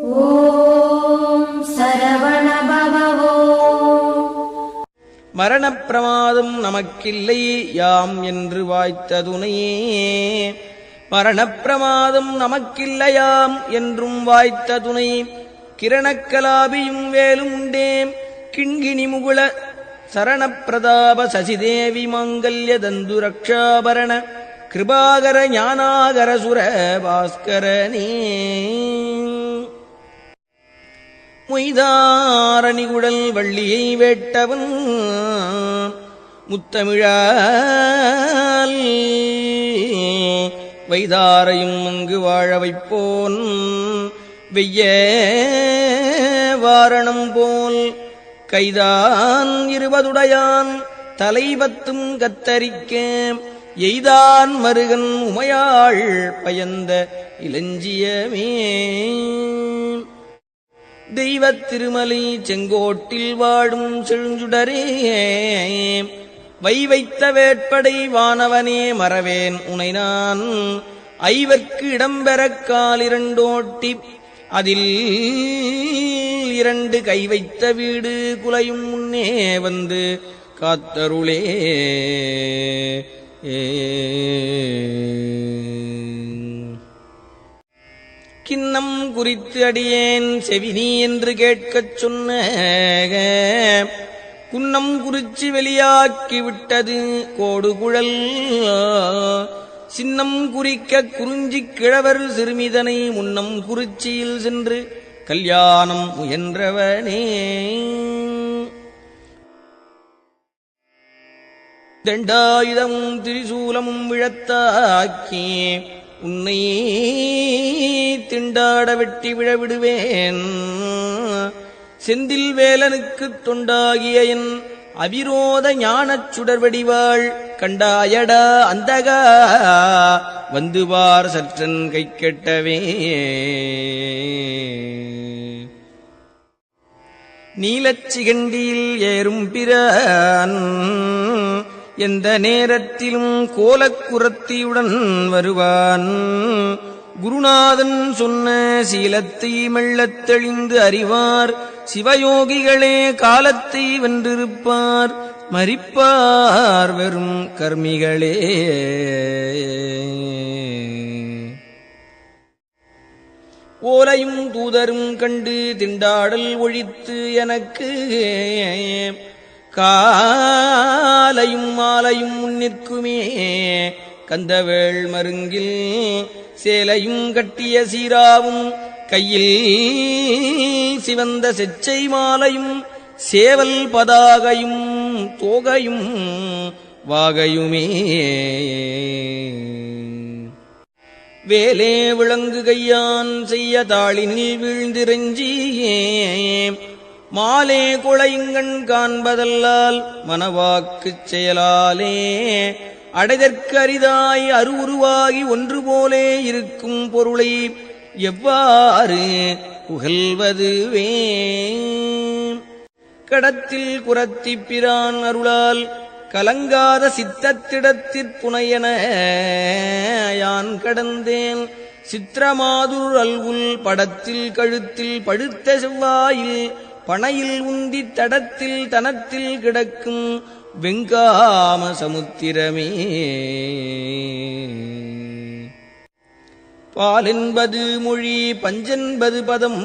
ஓம் சரவணபவோ. மரணப்பிரமாதம் நமக்கில்லை யாம் என்று வாய்த்த துணையே. மரணப்பிரமாதம் நமக்கில்லையாம் என்றும் வாய்த்த துணை. கிரணக்கலாபியும் வேலும் உண்டேம் கிண்கிணி முகுள சரணப்பிரதாப சசிதேவி மாங்கல்ய தந்து ரக்ஷாபரண கிருபாகர ஞானாகர சுர பாஸ்கரனே. மொய்தாரணிகுடல் வள்ளியை வேட்டவன் முத்தமிழால் வைதாரையும் அங்கு வாழ வைப்போன் வெய்ய வாரணம் போல் கைதான் 20 தலைபத்தும் கத்தரிக்க எய்தான் மருகன் உமையாள் பயந்த இளஞ்சியமே. தெய்வத் திருமலை செங்கோட்டில் வாடும் செழுஞ்சுடரே வைத்த வேட்படை வானவனே மறவேன் உனை நான். ஐவர்க்கு இடம்பெறக் காலிரண்டோட்டி அதில் 2 கை வைத்த வீடு குலையும் முன்னே வந்து காத்தருளே. கிண்ணம் குறித்து அடியேன் செவினி என்று கேட்கச் சொன்ன குன்னம் குறிச்சி வெளியாக்கி விட்டது கோடுகுழல். சின்னம் குறிக்க குறிஞ்சிக் கிழவர் சிறுமிதனை முன்னம் குறிச்சியில் சென்று கல்யாணம் முயன்றவனே. தண்டாயுதமும் திரிசூலமும் விழத்தாக்கி உன்னை திண்டாட வெட்டி விழவிடுவேன். செந்தில் வேலனுக்குத் தொண்டாகிய என் அவிரோத ஞானச் சுடர்வடிவாள் கண்டாயடா அந்தகா வந்துவார் சற்றன் கை கெட்டவே. நீலச்சிகண்டியில் ஏறும் பிரான் எந்த நேரத்திலும் கோலக்குரத்தியுடன் வருவான். குருநாதன் சொன்ன சீலத்தை மெல்லத் தெளிந்து அறிவார் சிவயோகிகளே காலத்தை வென்றிருப்பார் மரிப்பார் வெறும் கர்மிகளே. ஓலையும் தூதரும் கண்டு திண்டாடல் ஒழித்து எனக்கு காலையும் மாலையும் முன்னிற்குமே. கந்தவேள் மருங்கில் சேலையும் கட்டிய சீராவும் கையில் சிவந்த செச்சை மாலையும் சேவல் பதாகையும் தோகையும் வாகையுமே. வேலே விளங்கு கையான் செய்ய தாளினில் வீழ்ந்திரஞ்சியே மாலே கொளையுங்கண் காண்பதல்லால் மனவாக்குச் செயலாலே அடைதற்கு அரிதாய் அருவுருவாகி ஒன்று போலே இருக்கும் பொருளை எவ்வாறு புகழ்வதுவே. கடத்தில் குரத்திப் பிரான் அருளால் கலங்காத சித்தத்திடத்திற் புனையன யான் கடந்தேன். சித்திரமாதுர் அல்குல் படத்தில் கழுத்தில் பழுத்த செவ்வாயில் பனையில் உந்தித் தடத்தில் தனத்தில் கிடக்கும் வெங்காம சமுத்திரமே. பாலென்பது மொழி பஞ்சென்பது பதம்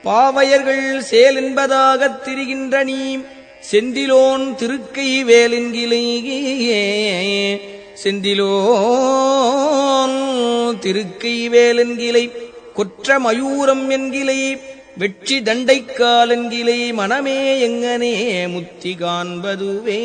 பாவையர்கள் சேலென்பதாகத் திரிகின்ற நீ செந்திலோன் திருக்கை வேலென்கிலேயே. செந்திலோன் திருக்கை வேலென்கிலை கொற்ற மயூரம் என்கிலை வெற்றி தண்டைக்காலென்கிலை மனமே எங்கனே முத்தி காண்பதுவே.